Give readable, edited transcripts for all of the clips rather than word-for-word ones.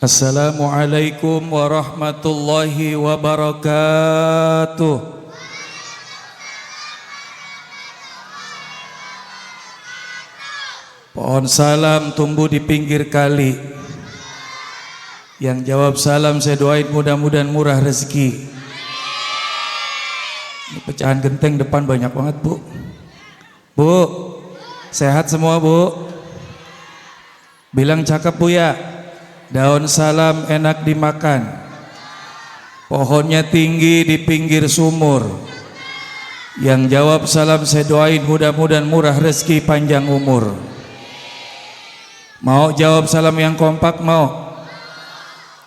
Assalamualaikum warahmatullahi wabarakatuh. Pohon salam tumbuh di pinggir kali. Yang jawab salam saya doain mudah-mudahan murah rezeki. Ini pecahan genteng depan banyak banget, Bu. Bu, sehat semua, Bu? Bilang cakep, Bu, ya. Daun salam enak dimakan. Pohonnya tinggi di pinggir sumur. Yang jawab salam saya doain mudah-mudahan murah rezeki panjang umur. Mau jawab salam yang kompak? Mau?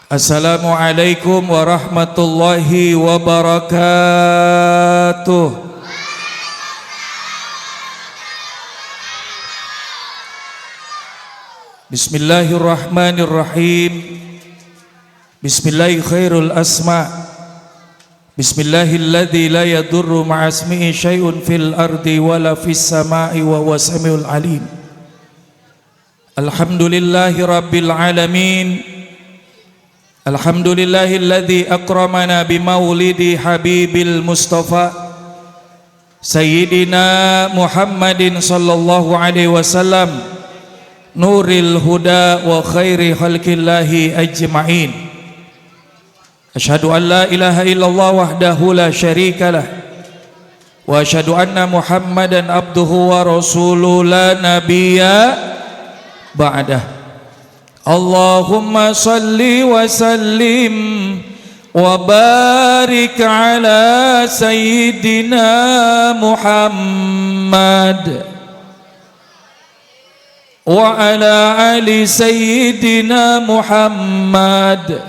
Assalamualaikum warahmatullahi wabarakatuh. Bismillahirrahmanirrahim. Bismillahi khairul asma. Bismillahilladzi la yadurru ma'asmihi syai'un fil ardi wala fis sama'i wa huwas samiul alim. Alhamdulillahi rabbil alamin. Alhamdulillahilladzi akramana bimaulidi habibil mustafa Sayyidina Muhammadin sallallahu alaihi wasallam, nuril huda wa khairi khalqillahi ajma'in. Asyhadu an la ilaha illallah wahdahu la syarikalah wa asyhadu anna Muhammadan abduhu wa rasuluhu la nabiyya ba'dah. Allahumma salli wa sallim wa barik ala sayyidina Muhammad wa ala ali sayyidina Muhammad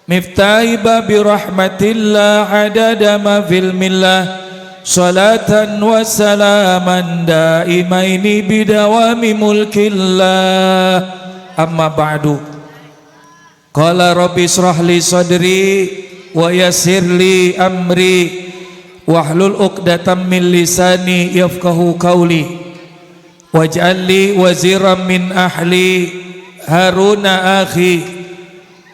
miftahi babi rahmatillah adada ma fil millah salatan wa salaman daimaini bidawami mulkillah. Amma ba'du. Qala rabbi israh li sadri wa yassir li amri wahlul 'uqdatam min lisani yafqahu qawli waj'al li waziran min ahli Haruna akhi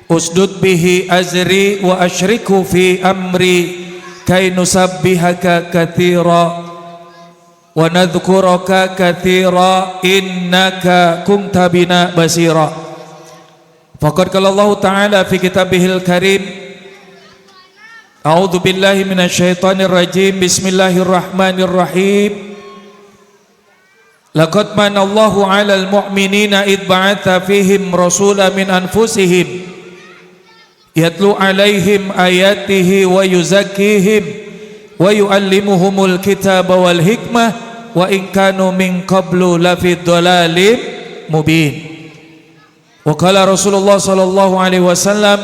usdud bihi azri wa asyrikhu fi amri kay nusabbihaka katsira wa nadhkuraka katsira innaka kunta bina basira. Faqad qala Allah ta'ala fi kitabihil karim, a'udzu billahi minasyaitonir rajim, bismillahirrahmanirrahim. Laqad manallahu 'alal mu'minina id ba'atha fihim rasulan min anfusihim yatlu 'alaihim ayatihi wa yuzakkihim wa yu'allimuhumul kitaba wal hikmah wa in kanu min qablu lafi dhalalim mubin. Wa qala Rasulullah sallallahu alaihi wasallam,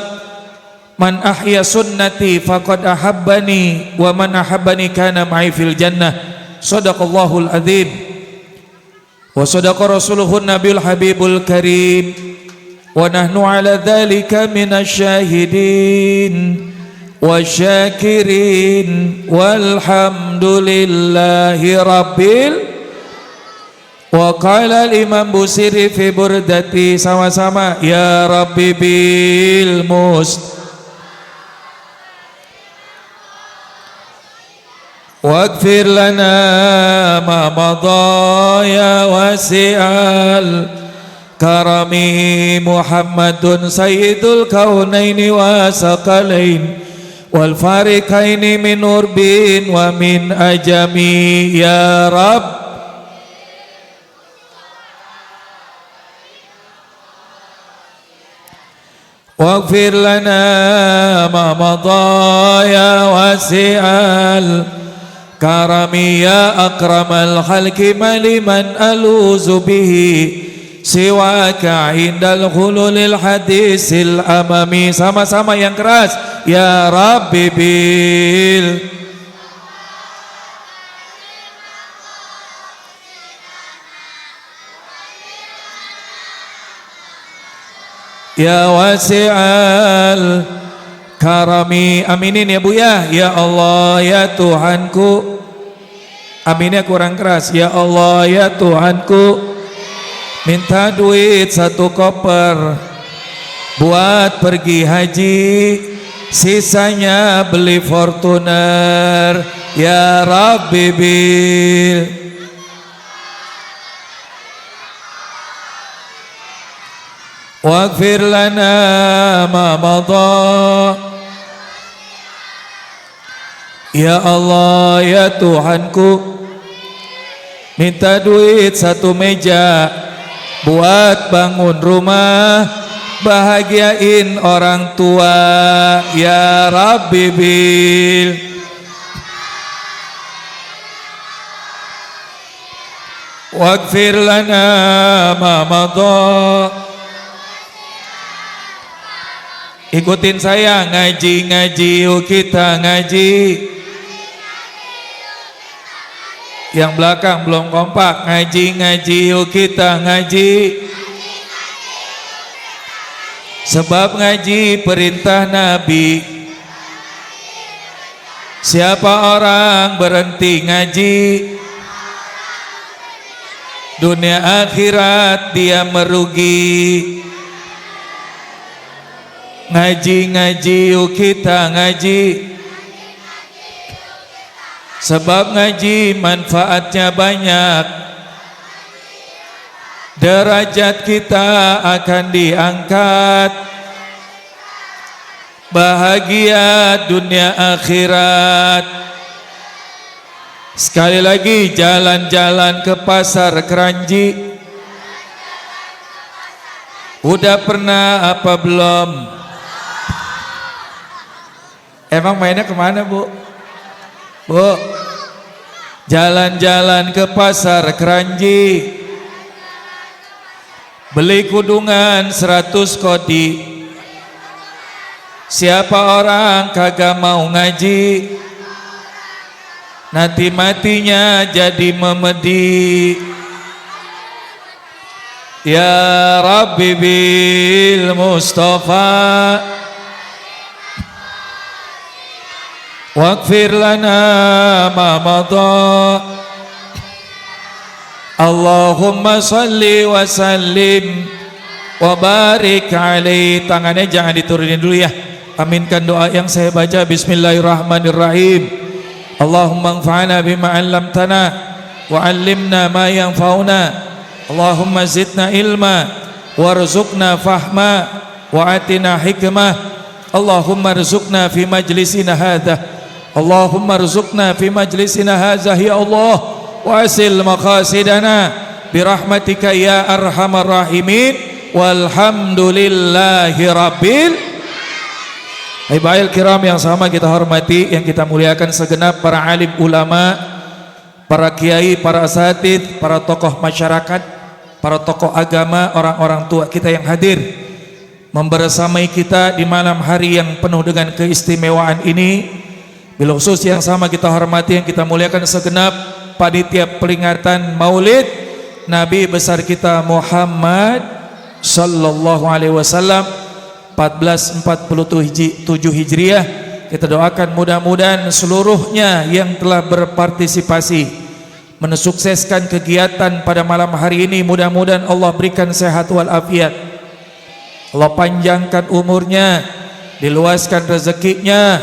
man ahya sunnati faqad ahabbani wa man ahabbani kana ma'i fil jannah. Shadaqallahul adzim. Wa sadaqa rasuluhun nabiyul habibul karim wa nahnu ala dhalika minasyahidin wa syakirin walhamdulillahi rabbil. Wa qala al-imam Busiri fi burdati, sama-sama, ya rabbi bil must waghfir lana ma madha ya wasi'al karami Muhammadun sayyidul kaunaini wa saqalain wal fariqaini min urbin wa min ajami ya rab. Waghfir lana ma madha ya wasi'al karami ya akramal khalqi maliman aluzu bihi siwaka indal khululil hadisil amami. Sama-sama yang keras, ya rabbi bil. Ya wasi'al karami, aminin ya Bu ya. Ya Allah ya Tuhanku, aminnya kurang keras. Ya Allah ya Tuhanku, minta duit 1 koper buat pergi haji, sisanya beli Fortuner. Ya Rabbi bil waghfir lana ma madha. Ya Allah, ya Tuhanku, minta duit 1 meja buat bangun rumah, bahagiain orang tua. Ya Rabbi bil waghfir lana ma madha. Ikutin saya ngaji, yuk kita ngaji. Yang belakang belum kompak, ngaji, yuk kita ngaji. Sebab ngaji perintah Nabi. Siapa orang berhenti ngaji, dunia akhirat dia merugi. Ngaji, yuk kita ngaji. Sebab ngaji manfaatnya banyak. Derajat kita akan diangkat. Bahagia dunia akhirat. Sekali lagi, jalan-jalan ke pasar Keranji. Udah pernah apa belum? Emang mainnya kemana Bu? Bu, jalan-jalan ke pasar Keranji, beli kudungan 100 kodi. Siapa orang kagak mau ngaji, nanti matinya jadi memedi. Ya Rabbi bil Mustafa waghfir lana ma madha. Allahumma salli wa sallim wa barik alaihi. Tangannya jangan diturunin dulu ya. Aminkan doa yang saya baca. Bismillahirrahmanirrahim. Allahumma anfa'na bima 'allamtana wa 'allimna ma yanfa'una. Allahumma zidna ilma warzuqna fahma wa atina hikmah. Allahumma rzuqna fi majlisina hadha. Allahumma rzuqna fi majlisina hadza ya Allah, wasil maqasidana birahmatika ya arhamar rahimin, walhamdulillahi rabbil. Ibail kiram yang sama kita hormati, yang kita muliakan segenap para alim ulama, para kiai, para asatidz, para tokoh masyarakat, para tokoh agama, orang-orang tua kita yang hadir membersamai kita di malam hari yang penuh dengan keistimewaan ini. Bila khusus yang sama kita hormati, yang kita muliakan segenap panitia peringatan Maulid Nabi besar kita Muhammad sallallahu alaihi wasallam 1447 Hijriah. Kita doakan mudah-mudahan seluruhnya yang telah berpartisipasi mensukseskan kegiatan pada malam hari ini, mudah-mudahan Allah berikan sehat walafiat, Allah panjangkan umurnya, diluaskan rezekinya,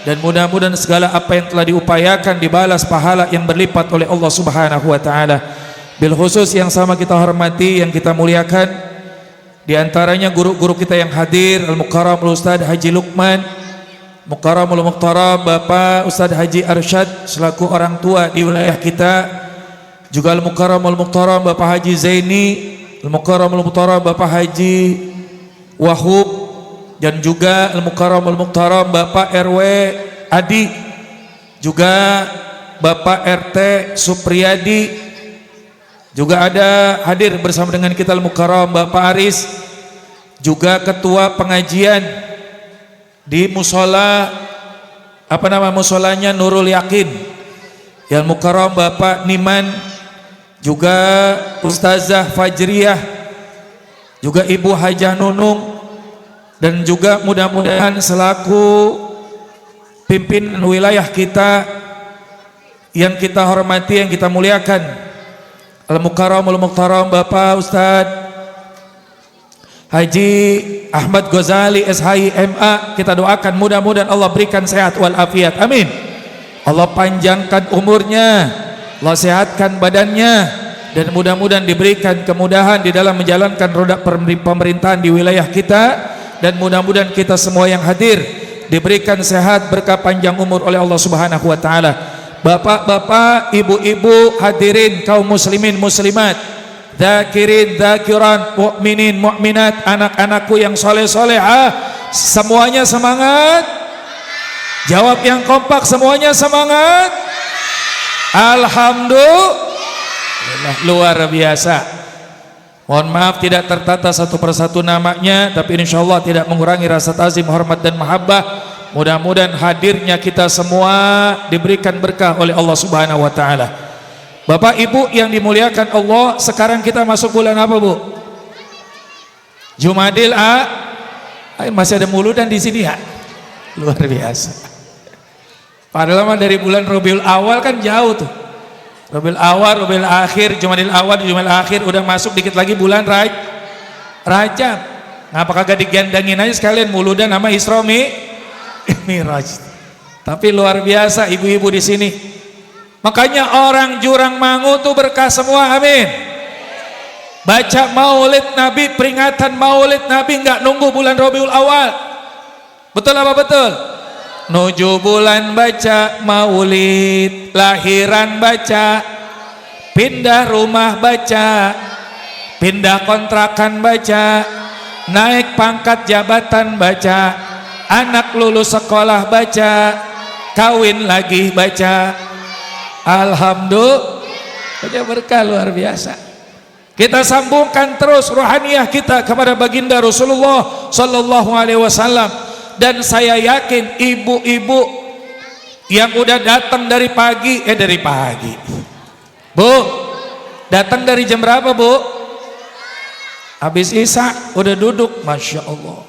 dan mudah-mudahan segala apa yang telah diupayakan dibalas pahala yang berlipat oleh Allah Subhanahu wa taala. Bil khusus yang sama kita hormati, yang kita muliakan, di antaranya guru-guru kita yang hadir, Al-Mukarramul Ustaz Haji Lukman, Mukarramul Muhtaram Bapak Ustaz Haji Arsyad selaku orang tua di wilayah kita, juga Al-Mukarramul Muhtaram Bapak Haji Zaini, Al-Mukarramul Muhtaram Bapak Haji Wahub, dan juga Al-Mukarramul Muhtaram Bapak RW Adi, juga Bapak RT Supriyadi, juga ada hadir bersama dengan kita Al-Mukarram Bapak Aris, juga ketua pengajian di musola, musolanya Nurul Yakin, yang Mukarram Bapak Niman, juga Ustazah Fajriyah, juga Ibu Hajah Nunung, dan juga mudah-mudahan selaku pimpinan wilayah kita yang kita hormati, yang kita muliakan, Al-Mukarramul Muhtaram Bapak Ustaz Haji Ahmad Ghazali SHI MA, kita doakan mudah-mudahan Allah berikan sehat walafiat, amin. Allah panjangkan umurnya, Allah sehatkan badannya, dan mudah-mudahan diberikan kemudahan di dalam menjalankan roda pemerintahan di wilayah kita, dan mudah-mudahan kita semua yang hadir diberikan sehat berkah panjang umur oleh Allah Subhanahu wa taala. Bapak-bapak, ibu-ibu, hadirin kaum muslimin muslimat, dzakirin dzakirat, mukminin mukminat, anak-anakku yang soleh-solehah, semuanya semangat. Jawab yang kompak, semuanya semangat. Alhamdulillah, luar biasa. Mohon maaf tidak tertata satu persatu namanya, tapi insyaallah tidak mengurangi rasa ta'zim, hormat dan mahabbah. Mudah-mudahan hadirnya kita semua diberikan berkah oleh Allah Subhanahu wa taala. Bapak Ibu yang dimuliakan Allah, sekarang kita masuk bulan apa, Bu? Jumadil masih ada muludan di sini ya? Luar biasa. Padahal dari bulan Rabiul Awal kan jauh tuh. Rabiul Awal, Rabiul Akhir, Jumadil Awal, Jumadil Akhir, udah masuk dikit lagi bulan Rajab. Ngapa kagak digandangin aja sekalian muludan sama Isra Miraj. Tapi luar biasa ibu-ibu di sini. Makanya orang Jurang Mangu tuh berkah semua, amin. Baca Maulid Nabi, peringatan Maulid Nabi nggak nunggu bulan Rabiul Awal. Betul apa betul? Nuju bulan baca Maulid, lahiran baca, pindah rumah baca, pindah kontrakan baca, naik pangkat jabatan baca, anak lulus sekolah baca, kawin lagi baca. Alhamdulillah, berkah luar biasa. Kita sambungkan terus rohaniyah kita kepada baginda Rasulullah sallallahu alaihi wasallam. Dan saya yakin ibu-ibu yang udah datang dari pagi, Bu, datang dari jam berapa, Bu? Habis Isya udah duduk, Masya Allah.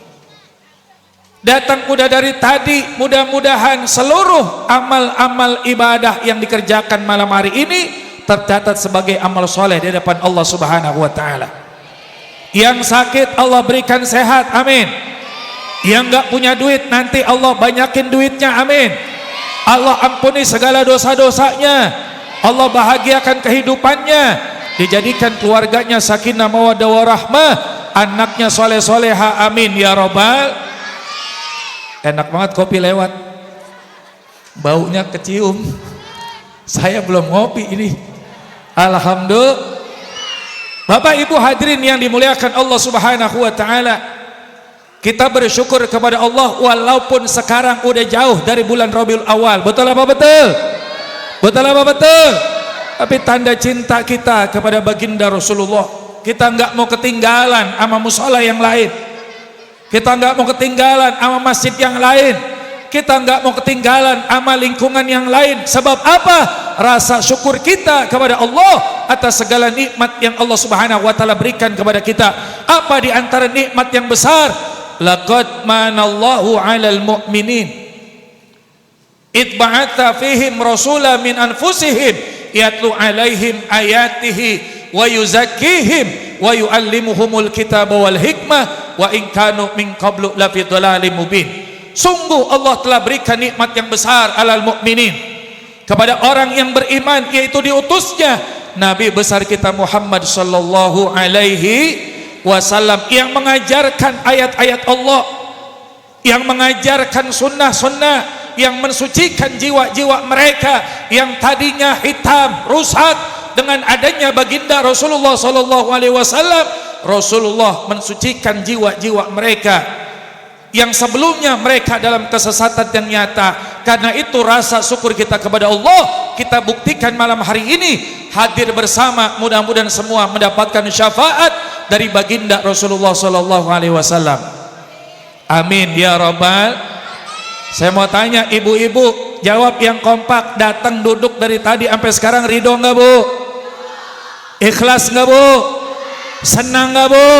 Datang udah dari tadi, mudah-mudahan seluruh amal-amal ibadah yang dikerjakan malam hari ini tercatat sebagai amal soleh di depan Allah Subhanahu wa taala. Yang sakit Allah berikan sehat, amin. Yang nggak punya duit nanti Allah banyakin duitnya, amin. Allah ampuni segala dosa-dosanya, Allah bahagiakan kehidupannya, dijadikan keluarganya sakinah mawaddah warahmah, anaknya soleh-soleha, amin ya robbal. Enak banget kopi lewat, baunya kecium. Saya belum ngopi ini. Alhamdulillah. Bapak Ibu hadirin yang dimuliakan Allah Subhanahu wa taala, kita bersyukur kepada Allah walaupun sekarang udah jauh dari bulan Rabiul Awal. Betul apa betul? Betul apa betul? Tapi tanda cinta kita kepada baginda Rasulullah, kita nggak mau ketinggalan sama musola yang lain, kita nggak mau ketinggalan sama masjid yang lain, kita nggak mau ketinggalan sama lingkungan yang lain. Sebab apa? Rasa syukur kita kepada Allah atas segala nikmat yang Allah Subhanahu wa taala berikan kepada kita. Apa di antara nikmat yang besar? Laqad manallahu 'alal mu'minin id ba'atha fihim rasulan min anfusihim yatlu 'alaihim ayatihi wa yuzakkihim wa yu'allimuhumul kitaba wal hikmah wa in kanu min qablu lafi dhalalim mubin. Sungguh Allah telah berikan nikmat yang besar alal mu'minin, kepada orang yang beriman, yaitu diutusnya Nabi besar kita Muhammad sallallahu alaihi wasallam, yang mengajarkan ayat-ayat Allah, yang mengajarkan sunnah-sunnah, yang mensucikan jiwa-jiwa mereka yang tadinya hitam rusak. Dengan adanya baginda Rasulullah sallallahu alaihi wasallam, Rasulullah mensucikan jiwa-jiwa mereka yang sebelumnya mereka dalam kesesatan yang nyata. Karena itu rasa syukur kita kepada Allah kita buktikan malam hari ini hadir bersama, mudah-mudahan semua mendapatkan syafaat dari baginda Rasulullah sallallahu alaihi wasallam. Amin ya rabbal. Saya mau tanya ibu-ibu, jawab yang kompak, datang duduk dari tadi sampai sekarang ridho nggak, Bu? Ikhlas nggak, Bu? Senang nggak, Bu?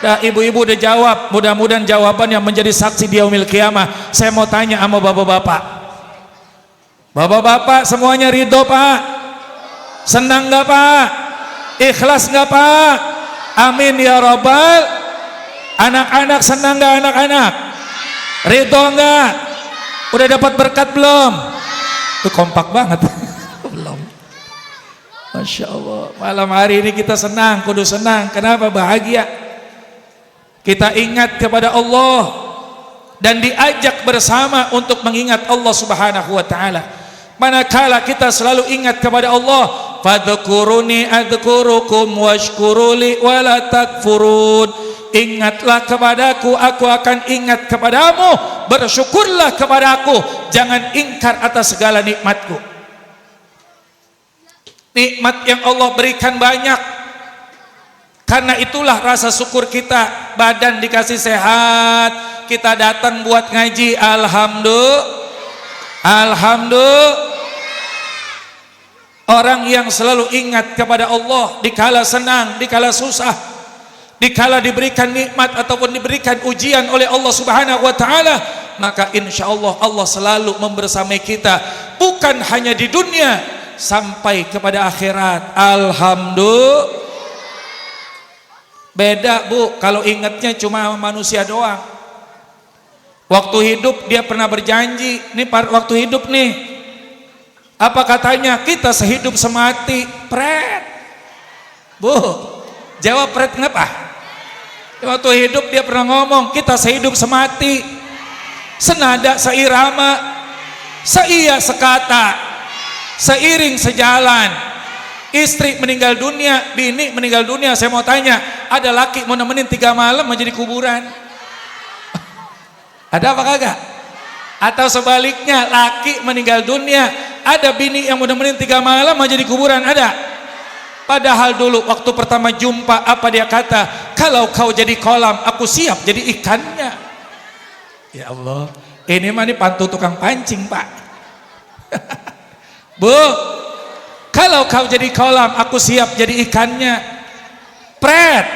Dah, ibu-ibu udah jawab, mudah-mudahan jawaban yang menjadi saksi di yaumil qiyamah. Saya mau tanya sama bapak-bapak, bapak-bapak semuanya ridho, Pak? Senang nggak, Pak? Ikhlas nggak, Pak? Amin ya rabbal. Anak-anak senang gak anak-anak? Ridho enggak? Udah dapat berkat belum? Tuh kompak banget. Belum. Masya Allah. Malam hari ini kita senang, kudu senang. Kenapa? Bahagia. Kita ingat kepada Allah dan diajak bersama untuk mengingat Allah Subhanahu wa taala. Manakala kita selalu ingat kepada Allah, fadhkuruni adzkurukum washkuruli wala takfurun. Ingatlah kepadaku, aku akan ingat kepadamu. Bersyukurlah kepadaku, jangan ingkar atas segala nikmatku. Nikmat yang Allah berikan banyak. Karena itulah rasa syukur kita. Badan dikasih sehat, kita datang buat ngaji, alhamdulillah. Alhamdulillah. Orang yang selalu ingat kepada Allah dikala senang, dikala susah, dikala diberikan nikmat ataupun diberikan ujian oleh Allah Subhanahu wa taala, maka insya Allah Allah selalu membersamai kita, bukan hanya di dunia sampai kepada akhirat. Alhamdulillah. Beda Bu, kalau ingatnya cuma manusia doang. Waktu hidup dia pernah berjanji, nih waktu hidup nih, apa katanya? Kita sehidup semati. Pret Bu, jawab pret kenapa? Waktu hidup dia pernah ngomong, kita sehidup semati, senada seirama, seia sekata, seiring sejalan. Istri meninggal dunia, bini meninggal dunia, saya mau tanya, ada laki mau nemenin 3 malam menjadi kuburan? Ada apa kagak? Atau sebaliknya, laki meninggal dunia, ada bini yang mau nemenin 3 malam menjadi kuburan? Ada? Padahal dulu waktu pertama jumpa, apa dia kata? Kalau kau jadi kolam, aku siap jadi ikannya. Ya Allah, ini mah nih pantu tukang pancing Pak. Bu, kalau kau jadi kolam, aku siap jadi ikannya. Pret,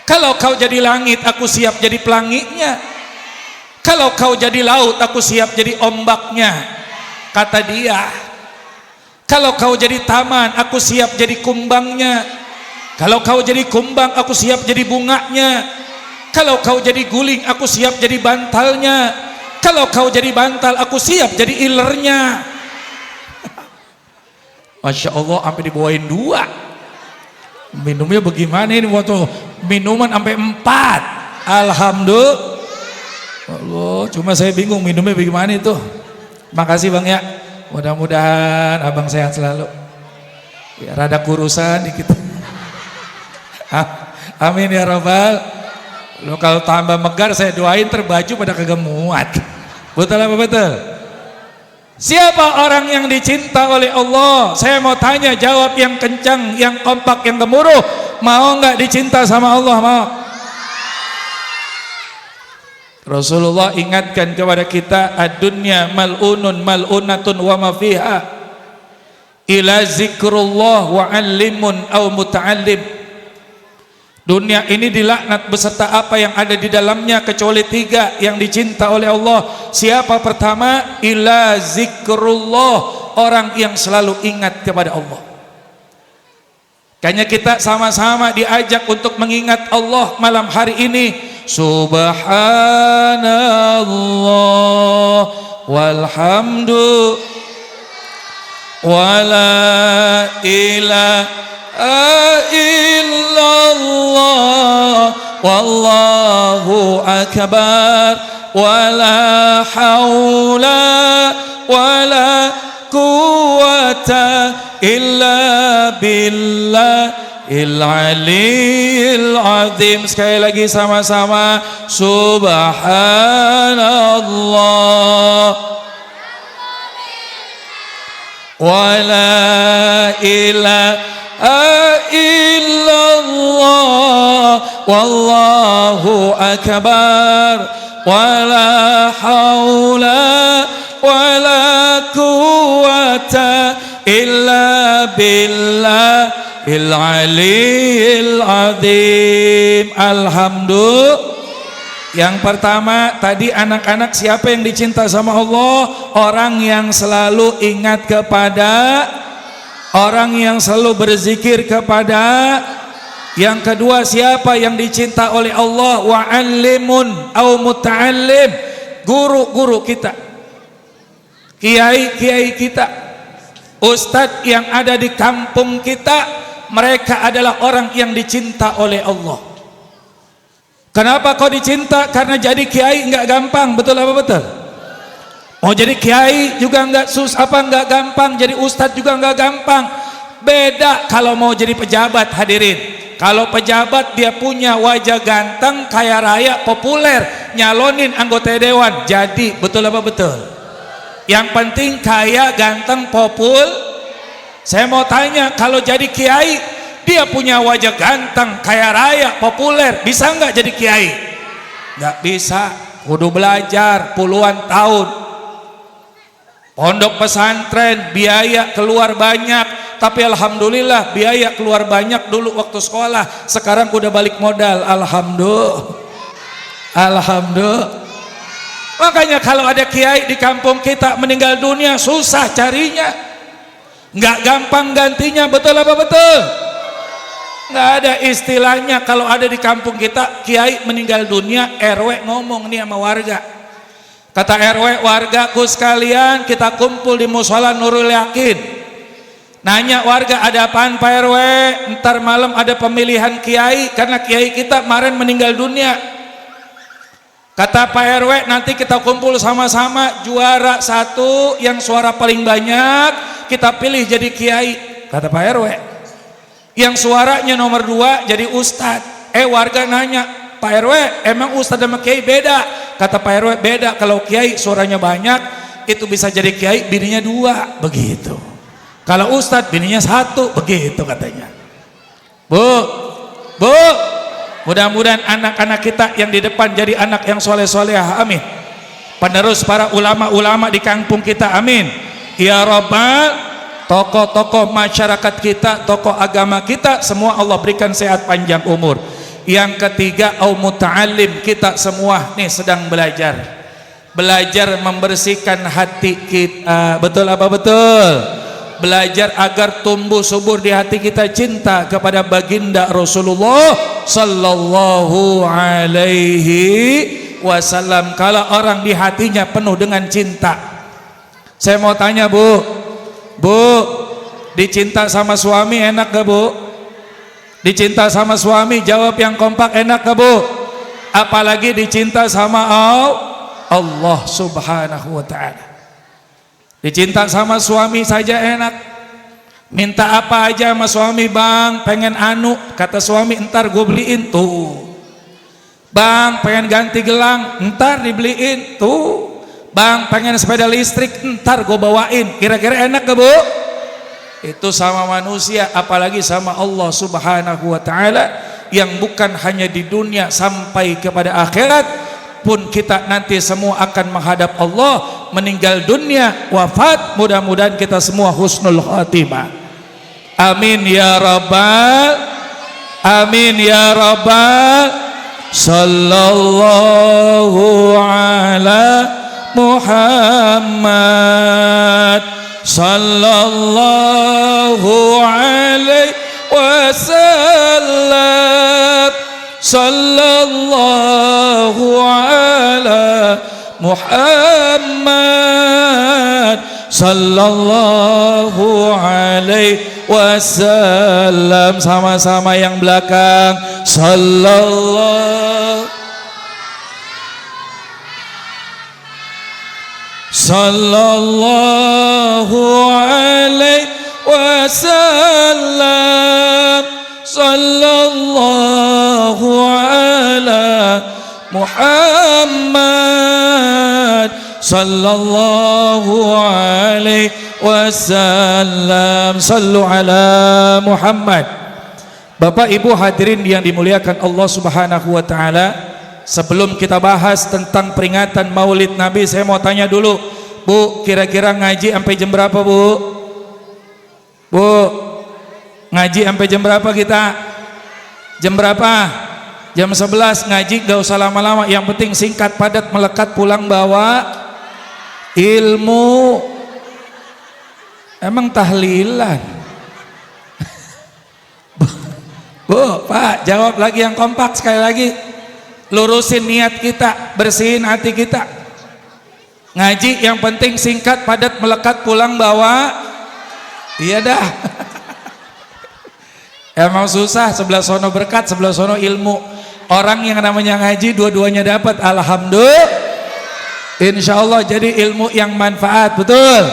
kalau kau jadi langit, aku siap jadi pelanginya. Kalau kau jadi laut, aku siap jadi ombaknya. Kata dia. Kalau kau jadi taman, aku siap jadi kumbangnya. Kalau kau jadi kumbang, aku siap jadi bunganya. Kalau kau jadi guling, aku siap jadi bantalnya. Kalau kau jadi bantal, aku siap jadi ilernya. Masya Allah, sampai dibawain 2. Minumnya bagaimana ini waktu minuman sampai 4. Alhamdulillah. Allah, cuma saya bingung minumnya bagaimana itu. Makasih Bang ya. Mudah-mudahan Abang sehat selalu. Ya, rada kurusan dikit. Amin ya Rabbal. Lo kalau tambah megar saya doain terbaju pada kagak muat. Betul apa betul? Siapa orang yang dicinta oleh Allah? Saya mau tanya, jawab yang kencang, yang kompak, yang gemuruh. Mau nggak dicinta sama Allah? Mau? Rasulullah ingatkan kepada kita, ad-dunya mal'unun mal'unatun wa ma fiha ila zikrullah wa 'allimun aw muta'allim. Dunia ini dilaknat beserta apa yang ada di dalamnya kecuali 3 yang dicinta oleh Allah. Siapa pertama? Ila zikrullah, orang yang selalu ingat kepada Allah. Kayaknya kita sama-sama diajak untuk mengingat Allah malam hari ini. Subhanallah walhamdulillah wala ilaha illallah wallahu akbar wala haula wala quwwata illa billah il-aliyil azim. Sekali lagi sama-sama, subhanallah wa la ilaha illallah wallahu akbar wa la haula wa la quwwata illa billah il-aliyil azim. Alhamdulillah. Yang pertama tadi anak-anak, siapa yang dicinta sama Allah? Orang yang selalu ingat kepada, orang yang selalu berzikir kepada Yang kedua, siapa yang dicinta oleh Allah? Wa'allimun au muta'allim, guru-guru kita, kiai-kiai kita, ustadz yang ada di kampung kita, mereka adalah orang yang dicinta oleh Allah. Kenapa kau dicinta? Karena jadi kiai enggak gampang, betul apa betul? Mau jadi kiai juga enggak enggak gampang, jadi ustadz juga enggak gampang. Beda kalau mau jadi pejabat, hadirin. Kalau pejabat dia punya wajah ganteng, kaya raya, populer, nyalonin anggota dewan, jadi, betul apa betul? Yang penting kaya, ganteng, Saya mau tanya, kalau jadi kiai, dia punya wajah ganteng, kaya raya, populer, bisa nggak jadi kiai? Nggak bisa, kudu belajar puluhan tahun. Pondok pesantren, biaya keluar banyak. Tapi alhamdulillah biaya keluar banyak dulu waktu sekolah, sekarang udah balik modal, alhamdulillah. Makanya kalau ada kiai di kampung kita meninggal dunia, susah carinya, nggak gampang gantinya, betul apa betul? Nggak ada istilahnya kalau ada di kampung kita kiai meninggal dunia, RW ngomong nih sama warga, kata RW, wargaku sekalian, kita kumpul di musola Nurul Yakin. Nanya warga, ada apaan Pak RW? Ntar malam ada pemilihan kiai, karena kiai kita kemarin meninggal dunia. Kata Pak RW, nanti kita kumpul sama-sama, juara 1 yang suara paling banyak kita pilih jadi kiai, kata Pak RW. Yang suaranya nomor 2 jadi ustadz. Warga nanya, Pak RW, emang ustadz sama kiai beda? Kata Pak RW, beda. Kalau kiai suaranya banyak, itu bisa jadi kiai, bininya 2, begitu. Kalau ustadz bininya 1, begitu katanya. Bu, mudah-mudahan anak-anak kita yang di depan jadi anak yang soleh-solehah, amin. Penerus para ulama-ulama di kampung kita, amin. Ya Rabbal, tokoh-tokoh masyarakat kita, tokoh agama kita, semua Allah berikan sehat panjang umur. Yang ketiga, au muta'allim, kita semua nih sedang belajar membersihkan hati kita, betul apa betul? Belajar agar tumbuh subur di hati kita cinta kepada baginda Rasulullah sallallahu alaihi wasallam. Kalau orang di hatinya penuh dengan cinta, saya mau tanya bu, dicinta sama suami enak gak bu? Dicinta sama suami, jawab yang kompak, enak gak bu? Apalagi dicinta sama Allah subhanahu wa ta'ala. Dicinta sama suami saja enak, minta apa aja sama suami, bang pengen anu, kata suami entar gue beliin tuh. Bang pengen ganti gelang, entar dibeliin tuh. Bang pengen sepeda listrik, entar gue bawain. Kira-kira enak gak bu? Itu sama manusia, apalagi sama Allah subhanahu wa ta'ala, yang bukan hanya di dunia, sampai kepada akhirat pun kita nanti semua akan menghadap Allah. Meninggal dunia, wafat, mudah-mudahan kita semua husnul khatimah, amin ya rabbal, amin ya rabbal. Sallallahu ala Muhammad, sallallahu alaihi wasallam, sallallahu ala Muhammad, sallallahu alaihi wasallam. Sama-sama yang belakang, sallallahu alaihi wasallam, sallallahu ala Muhammad, sallallahu alaihi wasallam. Sallu ala Muhammad. Bapak Ibu hadirin yang dimuliakan Allah subhanahu wa ta'ala, sebelum kita bahas tentang peringatan Maulid Nabi, saya mau tanya dulu, Bu, kira-kira ngaji sampai jam berapa Bu? Bu, ngaji sampai jam berapa kita? Jam berapa? Jam 11 ngaji, gak usah lama-lama, yang penting singkat, padat, melekat, pulang bawa ilmu. Emang tahlilan? Bu, Pak, jawab lagi yang kompak sekali lagi. Lurusin niat kita, bersihin hati kita. Ngaji yang penting singkat, padat, melekat, pulang bawa. Iya dah. Emang susah, sebelah sono berkat, sebelah sono ilmu. Orang yang namanya ngaji dua-duanya dapat, alhamdulillah. Insya Allah jadi ilmu yang manfaat, betul.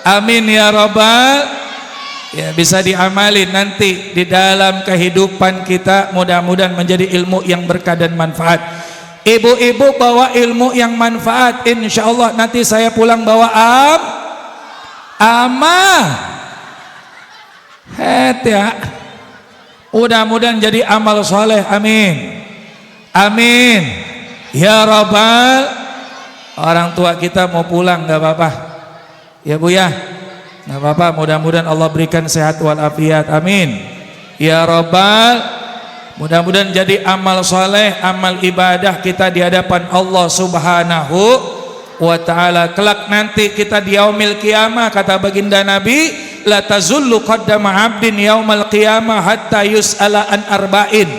Amin ya rabbal. Ya, bisa diamalin nanti di dalam kehidupan kita, mudah-mudahan menjadi ilmu yang berkah dan manfaat. Ibu-ibu bawa ilmu yang manfaat, insya Allah nanti saya pulang bawa amah. Ya, mudah-mudahan jadi amal soleh, amin, amin ya rabbal. Orang tua kita mau pulang nggak apa-apa ya Bu ya, nggak apa-apa, mudah-mudahan Allah berikan sehat walafiat, amin ya rabbal. Mudah-mudahan jadi amal soleh, amal ibadah kita di hadapan Allah subhanahu wa ta'ala. Kelak nanti kita di yaumil qiyamah, kata baginda Nabi, la tazullu qaddama abdin yaumal qiyamah hatta yus'ala an arba'in,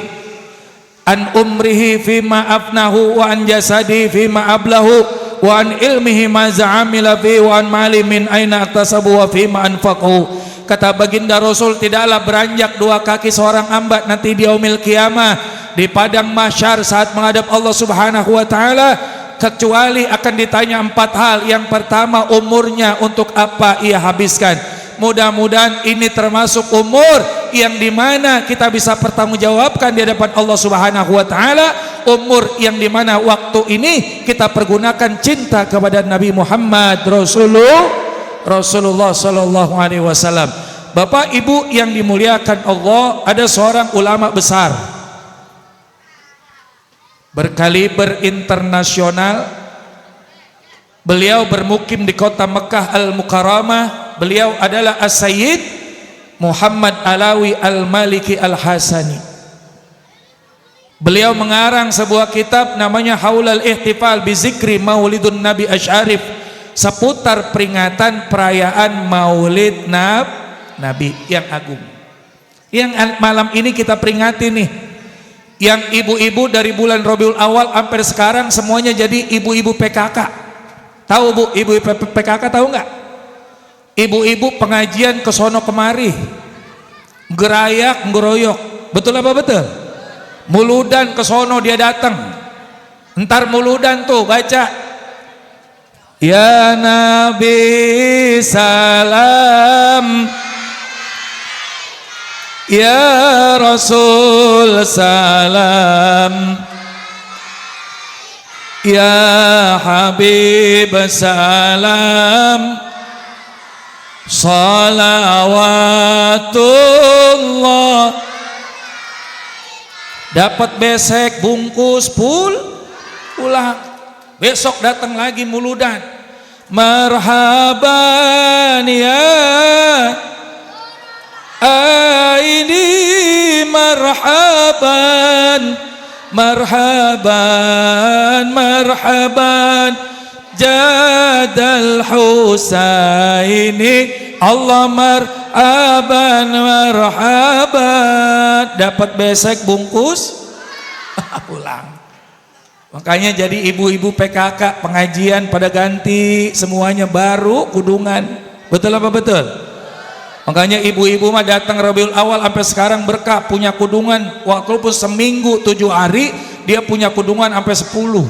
an umrihi fima afnahu wa an jasadi fima ablahu wa an ilmihi ma za'amila fi wa an mali min aina aktasabu wa fima anfaqahu. Kata baginda Rasul, tidaklah beranjak dua kaki seorang hamba nanti di yaumil qiyamah, di padang mahsyar saat menghadap Allah subhanahu wa ta'ala, kecuali akan ditanya 4 hal. Yang pertama, umurnya untuk apa ia habiskan. Mudah-mudahan ini termasuk umur yang dimana kita bisa pertanggungjawabkan di hadapan Allah subhanahu wa ta'ala. Umur yang dimana waktu ini kita pergunakan cinta kepada Nabi Muhammad Rasulullah sallallahu alaihi wasallam. Bapak Ibu yang dimuliakan Allah, ada seorang ulama besar berkaliber internasional. Beliau bermukim di kota Mekah Al-Mukarramah. Beliau adalah As-Sayyid Muhammad Alawi Al-Maliki Al-Hasani. Beliau mengarang sebuah kitab namanya Haulal Ihtifal bi Zikri Maulidun Nabi Asyarif, seputar peringatan perayaan Maulid Nabi yang agung. Yang malam ini kita peringati nih, yang ibu-ibu dari bulan Rabiul Awal sampai sekarang semuanya jadi ibu-ibu PKK. Tahu Bu, ibu PKK tahu nggak? Ibu-ibu pengajian ke sono kemari, gerayak ngeroyok, betul apa betul? Muludan ke sono dia datang, entar muludan tuh baca ya Nabi salam, ya Rasul salam, ya Habib salam, salawatullah. Dapat besek bungkus pulang, besok datang lagi muludan, marhaban ya aini, marhaban marhaban marhaban jadal Husaini, Allah marhaban marhaban. Dapat besek bungkus pulang. Makanya jadi ibu-ibu PKK pengajian pada ganti semuanya baru kudungan, betul apa betul? Makanya ibu-ibu mah datang Rabiul Awal sampai sekarang berkah, punya kudungan walaupun seminggu 7 hari dia punya kudungan sampai 10.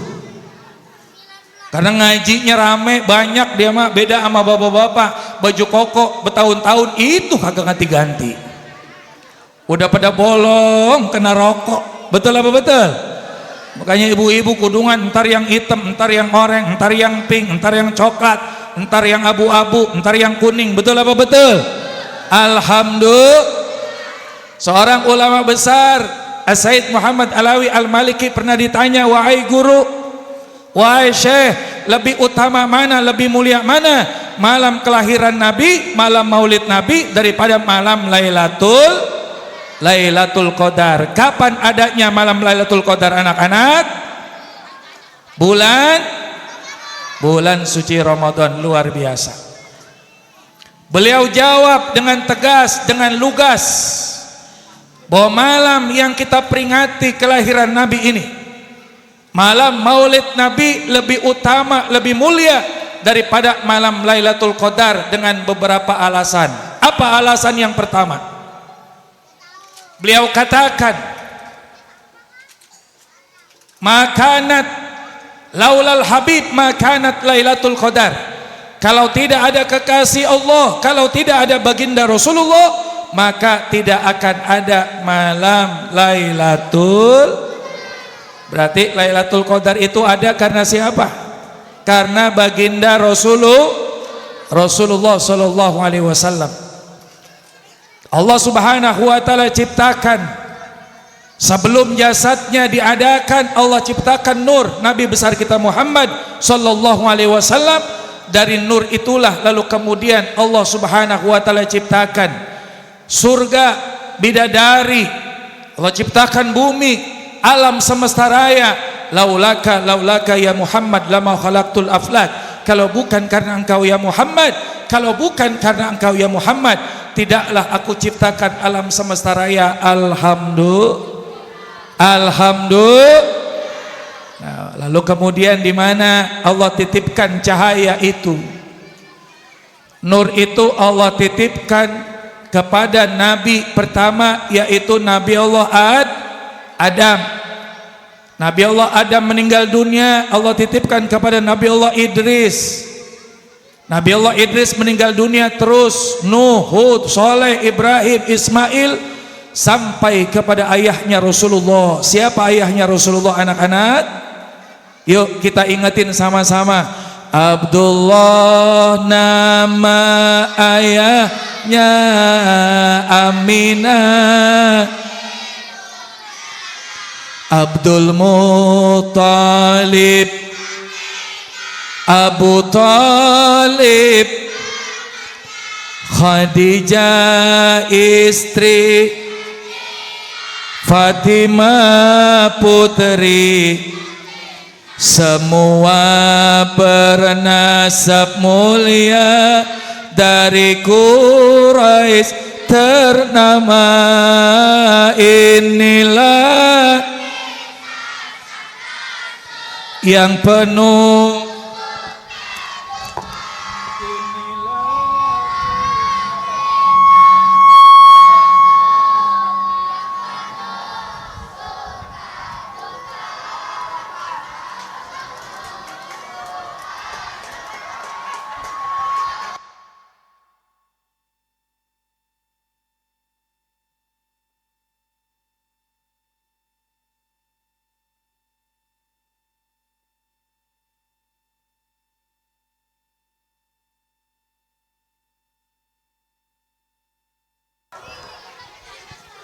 Karena ngajinya rame banyak, dia mah beda sama bapak-bapak baju koko bertahun-tahun itu kagak ganti-ganti, udah pada bolong kena rokok, betul apa betul? Makanya ibu-ibu kudungan entar yang hitam, entar yang oranye, entar yang pink, entar yang coklat, entar yang abu-abu, entar yang kuning, betul apa betul? Alhamdulillah. Seorang ulama besar As-Sayyid Muhammad Alawi Al-Maliki pernah ditanya, wahai guru, wahai syekh, lebih utama mana, lebih mulia mana, malam kelahiran Nabi, malam maulid Nabi, daripada malam Lailatul Qadar? Kapan adanya malam Lailatul Qadar anak-anak? Bulan suci Ramadan. Luar biasa. Beliau jawab dengan tegas, dengan lugas, bahwa malam yang kita peringati kelahiran Nabi ini, malam Maulid Nabi, lebih utama, lebih mulia daripada malam Lailatul Qadar dengan beberapa alasan. Apa alasan yang pertama? Beliau katakan, makanat laulal habib makanat Lailatul Qadar. Kalau tidak ada kekasih Allah, kalau tidak ada baginda Rasulullah, maka tidak akan ada malam Lailatul. Berarti Lailatul Qadar itu ada karena siapa? Karena baginda Rasulullah sallallahu alaihi wasallam. Allah Subhanahu wa taala ciptakan, sebelum jasadnya diadakan, Allah ciptakan nur Nabi besar kita Muhammad sallallahu alaihi wasallam. Dari nur itulah lalu kemudian Allah Subhanahu wa taala ciptakan surga, bidadari, Allah ciptakan bumi, alam semesta raya. Laulaka ya Muhammad lama khalaqtul aflak. Kalau bukan karena engkau ya Muhammad, kalau bukan karena engkau ya Muhammad, tidaklah aku ciptakan alam semesta raya. Alhamdulillah. Nah, lalu kemudian di mana Allah titipkan cahaya itu? Nur itu Allah titipkan kepada nabi pertama, yaitu Nabi Allah Adam. Nabi Allah Adam meninggal dunia, Allah titipkan kepada Nabi Allah Idris. Nabi Allah Idris meninggal dunia, terus Nuh, Hud, Saleh, Ibrahim, Ismail, sampai kepada ayahnya Rasulullah. Siapa ayahnya Rasulullah, anak-anak? Yuk kita ingetin sama-sama. Abdullah nama ayahnya Aminah. Abdul Muttalib, Abu Talib, Khadijah istri, Fatimah putri, semua bernasab mulia dari Quraisy ternama. Inilah yang penuh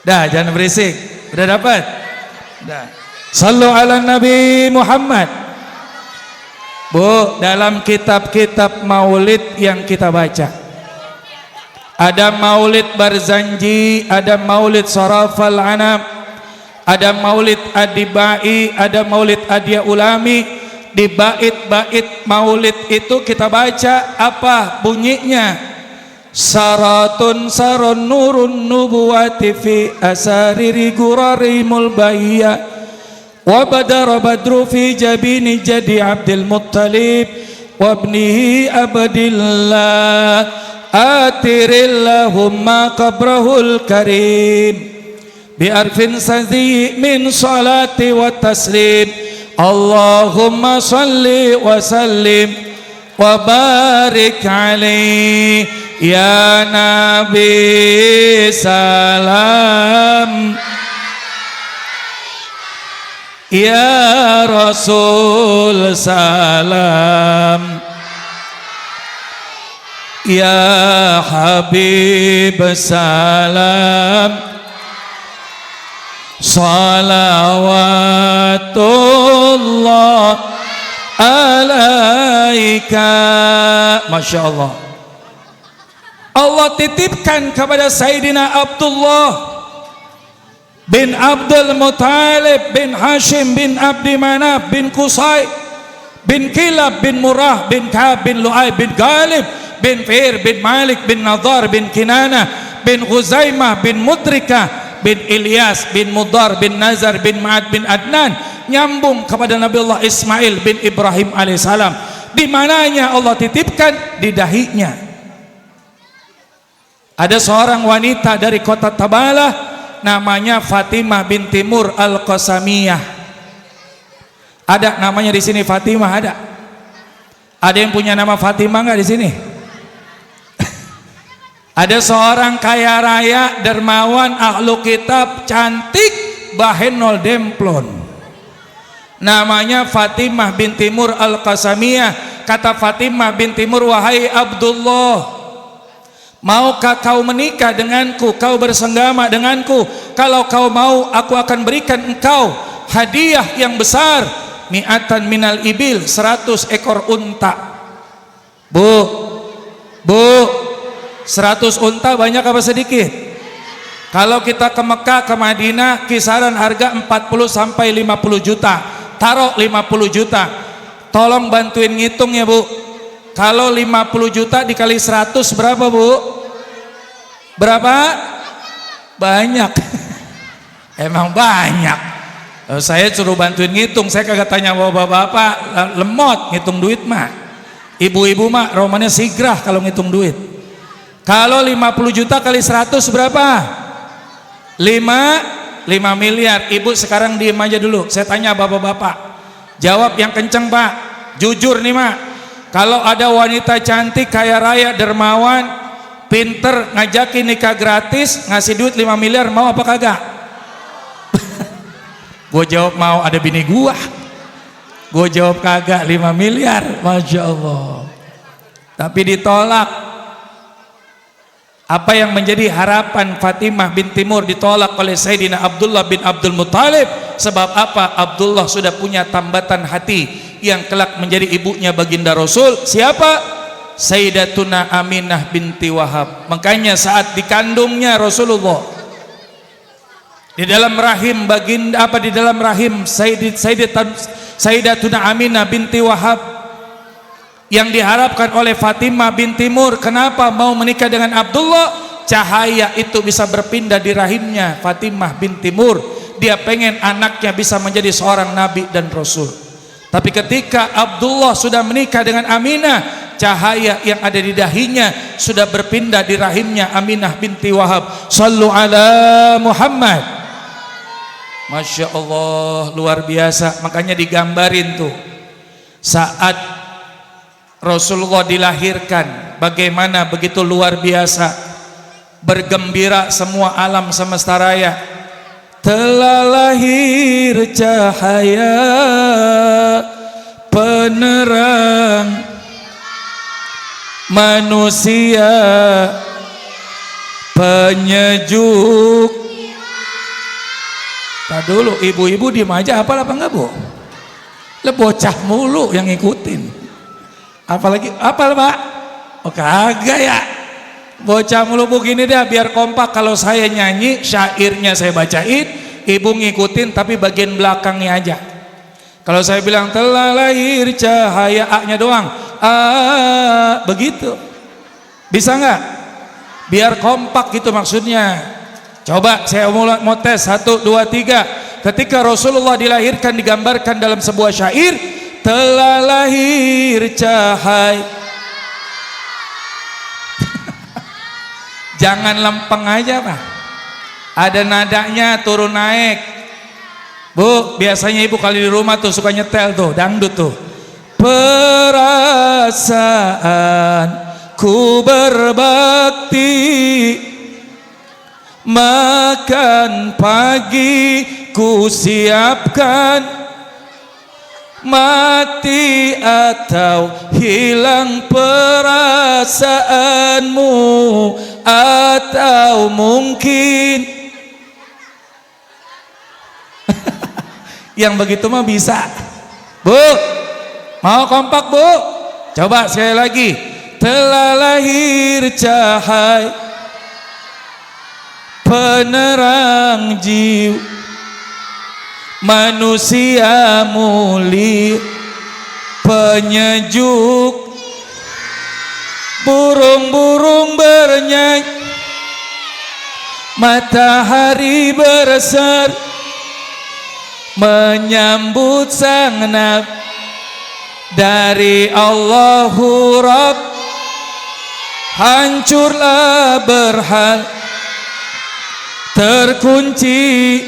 dah, jangan berisik. Udah dapat? Dah. Sallu ala Nabi Muhammad. Bu, dalam kitab-kitab maulid yang kita baca, ada maulid Barzanji, ada maulid Sarafal Anam, ada maulid Adibai, ada maulid Adia Ulami. Di bait-bait maulid itu kita baca apa bunyinya? Saratun saron nurun nubuwati fi asariri gurarimul bahiyya wa badara badru fi jabini jadi Abdul Muttalib wa ibnihi Abdillah atirillahumma qabrahul karim bi arfin sadhi min salati wa taslim. Allahumma salli wa sallim wa barik alaihi ya Nabi salam, ya Rasul salam, ya Habib salam, salawatullah alaika. Masya Allah. Allah titipkan kepada Sayyidina Abdullah bin Abdul Muttalib bin Hashim bin Abdi Manaf bin Qusay bin Kilab bin Murrah bin Ka'ab bin Lu'ay bin Ghalib bin Fir bin Malik bin Nadhar bin Kinana bin Khuzaimah bin Mudrikah bin Ilyas bin Mudar bin Nazar bin Ma'ad bin Adnan, nyambung kepada Nabiullah Ismail bin Ibrahim alaihissalam. Di mananya Allah titipkan? Di dahinya. Ada seorang wanita dari kota Tabalah, namanya Fatimah binti Mur al-Qasamiyah. Ada namanya di sini Fatimah? Ada? Ada yang punya nama Fatimah nggak di sini? Ada seorang kaya raya, dermawan, ahlu kitab, cantik, bahenol demplon. Namanya Fatimah binti Mur al-Qasamiyah. Kata Fatimah binti Mur, wahai Abdullah, maukah kau menikah denganku, kau bersenggama denganku? Kalau kau mau, aku akan berikan engkau hadiah yang besar, mi'atan minal ibil, 100 ekor unta. Bu, 100 unta banyak apa sedikit? Kalau kita ke Mekah, ke Madinah, kisaran harga 40 sampai 50 juta. Taruh 50 juta. Tolong bantuin ngitung ya Bu. Kalau 50 juta dikali 100 berapa Bu? Berapa? Banyak. Emang banyak. Saya suruh bantuin ngitung, saya kagak tanya bapak-bapak, lemot ngitung duit mah. Ibu-ibu mah romannya sigrah kalau ngitung duit. Kalau 50 juta kali 100 berapa? 5 miliar. Ibu sekarang diem aja dulu, saya tanya bapak-bapak, jawab yang kenceng Pak, jujur nih Mak. Kalau ada wanita cantik, kaya raya, dermawan, pinter, ngajakin nikah gratis, ngasih duit 5 miliar, mau apa kagak? Gue jawab mau, ada bini gua. Gue jawab kagak, 5 miliar. Masya Allah. Tapi ditolak. Apa yang menjadi harapan Fatimah binti Mur ditolak oleh Sayyidina Abdullah bin Abdul Muttalib. Sebab apa? Abdullah sudah punya tambatan hati yang kelak menjadi ibunya baginda Rasul. Siapa? Sayyidatuna Aminah binti Wahab. Makanya saat dikandungnya Rasulullah, di dalam rahim baginda apa, di dalam rahim Sayyidatuna Aminah binti Wahab, yang diharapkan oleh Fatimah binti Mur, kenapa mau menikah dengan Abdullah? Cahaya itu bisa berpindah di rahimnya Fatimah binti Mur. Dia pengen anaknya bisa menjadi seorang nabi dan rasul. Tapi ketika Abdullah sudah menikah dengan Aminah, cahaya yang ada di dahinya sudah berpindah di rahimnya Aminah binti Wahab. Sallu ala Muhammad. Masya Allah, luar biasa. Makanya digambarin tuh saat Rasulullah dilahirkan, bagaimana begitu luar biasa, bergembira semua alam semesta raya. Telah lahir cahaya penerang manusia, penyejuk. Tak dulu, ibu-ibu diem aja, hafal apa enggak Bu? Lah bocah mulu yang ngikutin. Apalagi apal Pak? Oh kagak ya. Bocah mulu begini dah, biar kompak. Kalau saya nyanyi, syairnya saya bacain, ibu ngikutin tapi bagian belakangnya aja. Kalau saya bilang telah lahir cahaya, A-nya doang, begitu. Bisa nggak? Biar kompak gitu maksudnya. Coba saya mau tes, 1, 2, 3. Ketika Rasulullah dilahirkan digambarkan dalam sebuah syair, telah lahir cahaya. Jangan lempeng aja Pak, ada nadanya, turun naik. Bu, biasanya ibu kali di rumah tuh suka nyetel tuh dangdut tuh. Perasaan ku berbakti, makan pagi ku siapkan, mati atau hilang perasaanmu, atau mungkin yang begitu mah bisa. Bu, mau kompak Bu? Coba sekali lagi. Telah lahir cahaya penerang jiwa, manusia mulia, penyejuk, burung-burung bernyanyi, matahari berseri menyambut sang nabi dari Allahu Rabb, hancurlah berhal terkunci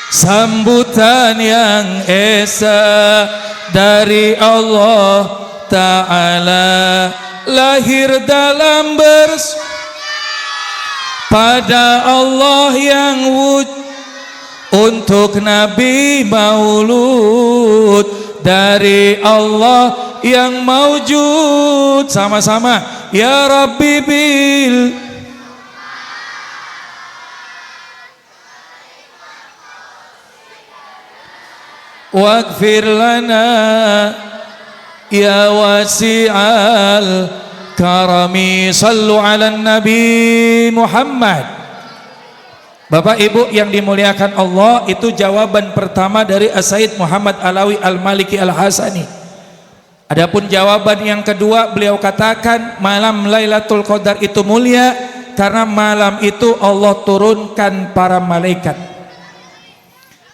sambutan yang esa dari Allah Ta'ala, lahir dalam pada Allah yang wujud untuk Nabi maulud dari Allah yang maujud. Sama-sama ya Rabbi bil waghfir lana ya wasi'al karami, sallu ala Nabi Muhammad. Bapak Ibu yang dimuliakan Allah, itu jawaban pertama dari As-Sayyid Muhammad Alawi Al-Maliki Al-Hasani. Adapun jawaban yang kedua, beliau katakan malam Lailatul Qadar itu mulia karena malam itu Allah turunkan para malaikat.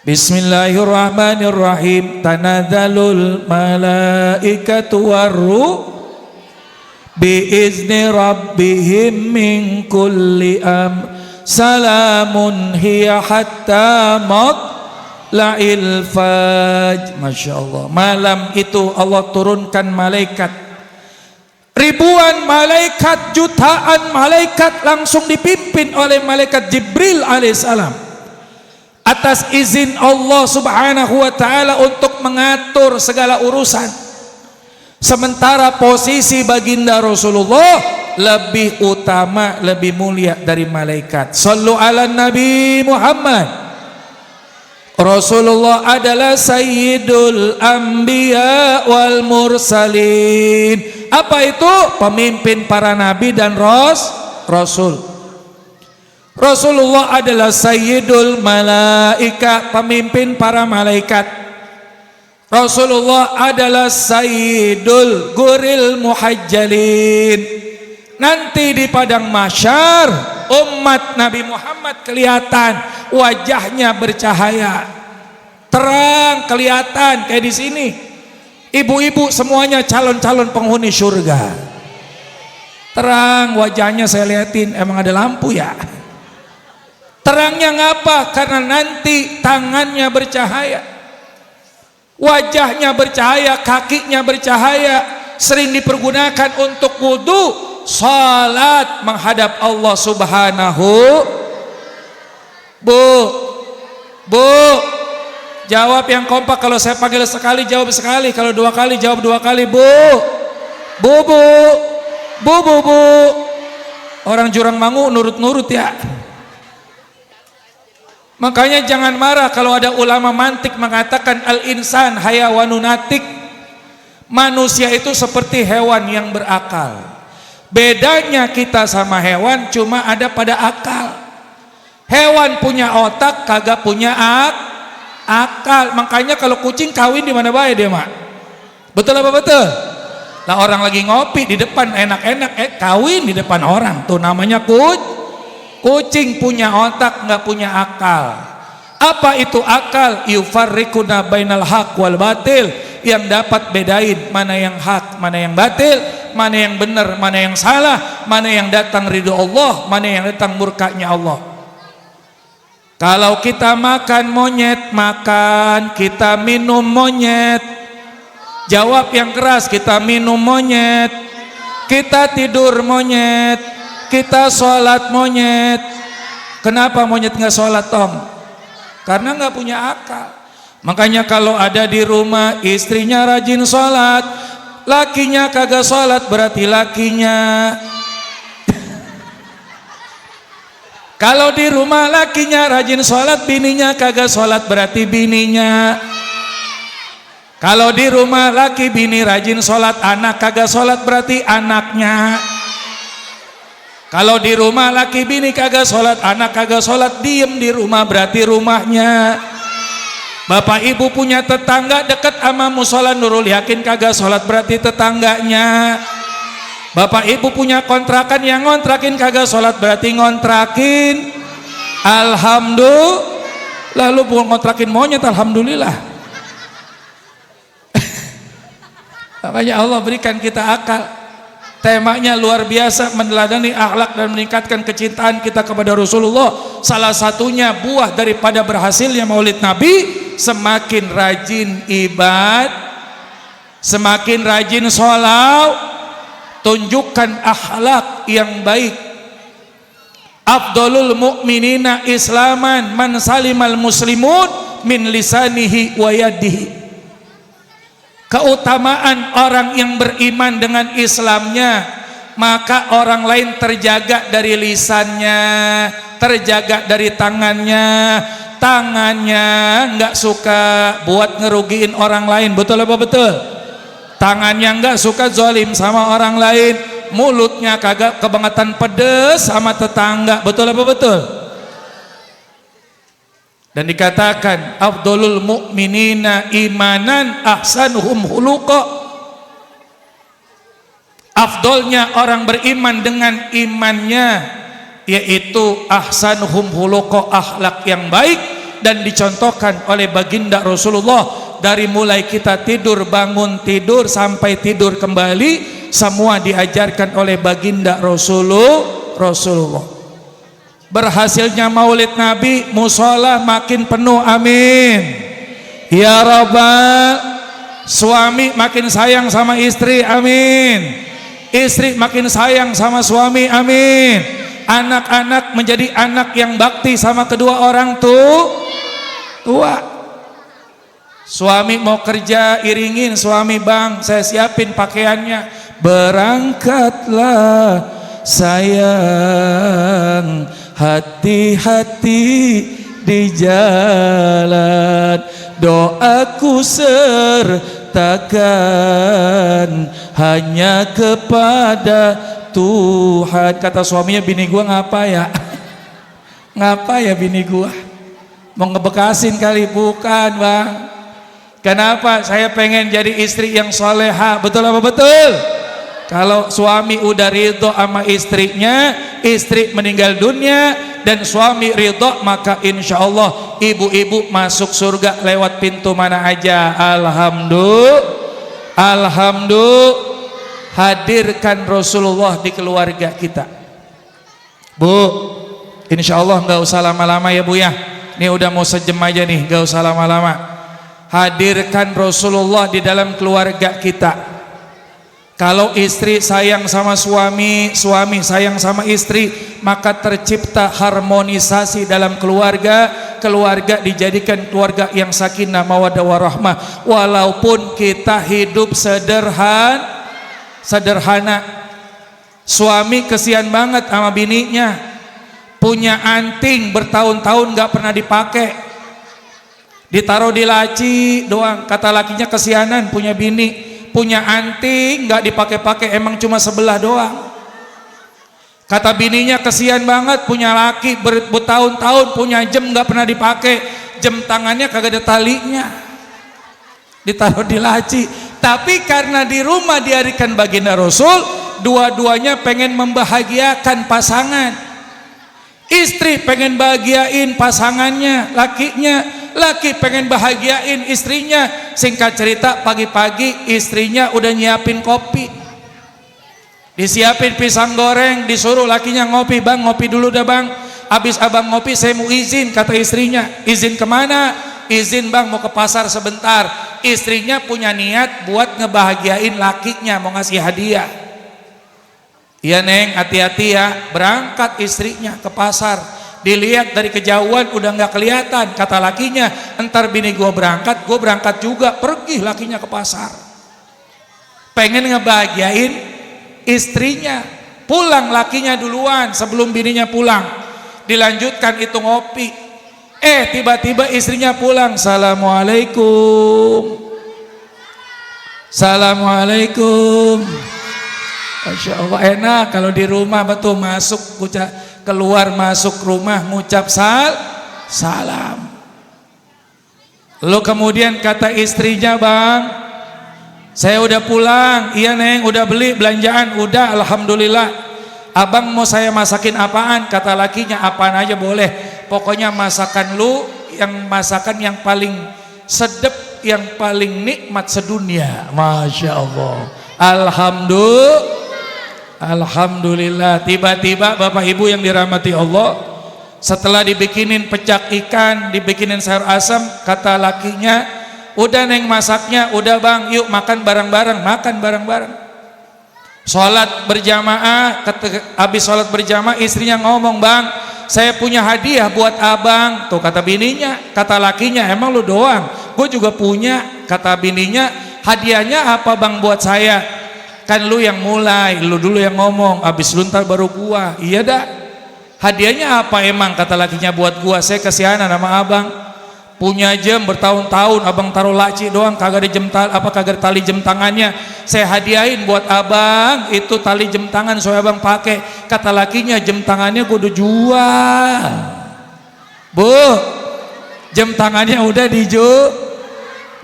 Bismillahirrahmanirrahim. Tanadzalul malaikatu warruh biizni rabbihim min kulli salamun hiya hatta matla'il fajr. Masya Allah, malam itu Allah turunkan malaikat, ribuan malaikat, jutaan malaikat, langsung dipimpin oleh malaikat Jibril alaihissalam atas izin Allah subhanahu wa ta'ala untuk mengatur segala urusan. Sementara posisi baginda Rasulullah lebih utama, lebih mulia dari malaikat. Sallu ala Nabi Muhammad. Rasulullah adalah Sayyidul Anbiya wal Mursalin. Apa itu? Pemimpin para nabi dan rasul. Rasulullah adalah Sayyidul Malaika, pemimpin para malaikat. Rasulullah adalah Sayyidul Guril Muhajjalin. Nanti di padang mahsyar umat Nabi Muhammad kelihatan wajahnya bercahaya, terang, kelihatan kayak di sini. Ibu-ibu semuanya calon-calon penghuni surga. Terang wajahnya, saya liatin, emang ada lampu ya? Terangnya ngapa? Karena nanti tangannya bercahaya, wajahnya bercahaya, kakinya bercahaya, sering dipergunakan untuk wudu, salat menghadap Allah subhanahu. Bu, jawab yang kompak. Kalau saya panggil sekali jawab sekali, kalau dua kali jawab dua kali. Bu. Orang Jurangmangu nurut-nurut ya. Makanya jangan marah kalau ada ulama mantik mengatakan al-insan hayawanun natik, manusia itu seperti hewan yang berakal. Bedanya kita sama hewan cuma ada pada akal. Hewan punya otak, kagak punya akal. Makanya kalau kucing kawin di mana bae dia, Mak? Betul apa betul? Lah orang lagi ngopi di depan enak-enak, kawin di depan orang. Tuh namanya kucing punya otak, nggak punya akal. Apa itu akal? Yufarriquna bainal haq wal batil, yang dapat bedain mana yang hak, mana yang batil, mana yang benar, mana yang salah, mana yang datang ridho Allah, mana yang datang murkanya Allah. Kalau kita makan monyet, makan, kita minum monyet. Jawab yang keras, kita minum monyet, kita tidur monyet, kita sholat monyet. Kenapa monyet nggak sholat, Tom? Karena nggak punya akal. Makanya kalau ada di rumah istrinya rajin sholat, lakinya kagak sholat, berarti lakinya. Kalau di rumah lakinya rajin sholat, bininya kagak sholat, berarti bininya. Kalau di rumah laki bini rajin sholat, anak kagak sholat, berarti anaknya. Kalau di rumah laki bini kagak sholat, anak kagak sholat, diem di rumah, berarti rumahnya. Bapak ibu punya tetangga dekat sama musola Nurul Yakin kagak sholat, berarti tetangganya. Bapak ibu punya kontrakan, yang ngontrakin kagak sholat berarti ngontrakin. Alhamdulillah. Lalu bukan ngontrakin monyet, alhamdulillah. Makanya Allah berikan kita akal. Temanya luar biasa, meneladani akhlak dan meningkatkan kecintaan kita kepada Rasulullah. Salah satunya buah daripada berhasilnya Maulid Nabi, semakin rajin ibadah, semakin rajin sholat, tunjukkan akhlak yang baik. Afdalul mu'minina islaman man salimal muslimun min lisanihi wa yadihi. Keutamaan orang yang beriman dengan Islamnya, maka orang lain terjaga dari lisannya, terjaga dari tangannya nggak suka buat ngerugiin orang lain, betul apa betul? Tangannya nggak suka zalim sama orang lain, mulutnya kagak kebangetan pedes sama tetangga, betul apa betul? Dan dikatakan afdalul mu'minina imanan ahsanuhum khuluqa. Afdolnya orang beriman dengan imannya yaitu ahsanuhum khuluqa, akhlak yang baik, dan dicontohkan oleh baginda Rasulullah. Dari mulai kita tidur, bangun tidur sampai tidur kembali, semua diajarkan oleh baginda Rasulullah. Berhasilnya Maulid Nabi, musola makin penuh, amin ya Rabbal. Suami makin sayang sama istri, amin. Istri makin sayang sama suami, amin. Anak-anak menjadi anak yang bakti sama kedua orang tua. Suami mau kerja, iringin suami, bang saya siapin pakaiannya, berangkatlah sayang, hati-hati di jalan, doaku sertakan hanya kepada Tuhan. Kata suaminya, bini gua ngapa ya? Ngapa ya bini gua? Mau ngebekasin kali? Bukan bang. Kenapa? Saya pengen jadi istri yang soleha, betul apa betul? Kalau suami udah ridho sama istrinya, istri meninggal dunia dan suami ridho, maka insya Allah ibu-ibu masuk surga lewat pintu mana aja. Alhamdulillah. Hadirkan Rasulullah di keluarga kita. Bu, insya Allah nggak usah lama-lama ya bu ya. Ini udah mau sejam aja nih, nggak usah lama-lama. Hadirkan Rasulullah di dalam keluarga kita. Kalau istri sayang sama suami, suami sayang sama istri, maka tercipta harmonisasi dalam keluarga. Keluarga dijadikan keluarga yang sakinah mawaddah warahmah. Walaupun kita hidup sederhana. Suami kesian banget sama bininya, punya anting bertahun-tahun gak pernah dipakai, ditaruh di laci doang. Kata lakinya kesianan punya bini, punya anting nggak dipakai-pakai, emang cuma sebelah doang. Kata bininya kesian banget punya laki bertahun-tahun punya jam nggak pernah dipakai, jam tangannya kagak ada talinya, ditaruh di laci. Tapi karena di rumah dihadirkan baginda Rasul, dua-duanya pengen membahagiakan pasangan. Istri pengen bahagiain pasangannya, lakinya. Laki pengen bahagiain istrinya. Singkat cerita, pagi-pagi istrinya udah nyiapin kopi, disiapin pisang goreng, disuruh lakinya ngopi. Bang ngopi dulu dah bang, habis abang ngopi saya mau izin. Kata istrinya, izin kemana? Izin bang mau ke pasar sebentar. Istrinya punya niat buat ngebahagiain lakinya, mau ngasih hadiah. Iya neng, hati-hati ya. Berangkat istrinya ke pasar, dilihat dari kejauhan udah nggak kelihatan. Kata lakinya, entar bini gue berangkat juga. Pergi lakinya ke pasar, pengen ngebahagiain istrinya. Pulang lakinya duluan sebelum bininya pulang, dilanjutkan itu ngopi. Tiba-tiba istrinya pulang, assalamualaikum. Assalamualaikum. Masya Allah, enak kalau di rumah betul, masuk keluar masuk rumah ngucap salam. Lalu kemudian kata istrinya, bang Saya udah pulang. Iya Neng, udah beli belanjaan? Udah, alhamdulillah. Abang mau saya masakin apaan? Kata lakinya, apaan aja boleh. Pokoknya masakan lu masakan yang paling sedep, yang paling nikmat sedunia. Masya Allah. Alhamdulillah. Tiba-tiba Bapak Ibu yang dirahmati Allah, setelah dibikinin pecak ikan, dibikinin sayur asam, kata lakinya, udah Neng masaknya, udah Bang, yuk makan bareng-bareng. Makan bareng-bareng. Sholat berjamaah, habis sholat berjamaah istrinya ngomong, Bang, saya punya hadiah buat abang. Tuh kata bininya, kata lakinya, emang lu doang? Gue juga punya. Kata bininya, hadiahnya apa Bang buat saya? Kan lu yang mulai, lu dulu yang ngomong, habis lu ntar baru gua. Iya dah. Hadiahnya apa emang? Kata lakinya, buat gua, saya kesianan sama abang. Punya jam bertahun-tahun, abang taruh laci doang, kagak ada tali jam tangannya. Saya hadiahin buat abang, itu tali jam tangan soalnya abang pakai. Kata lakinya, jam tangannya gua udah jual. Bu, jam tangannya udah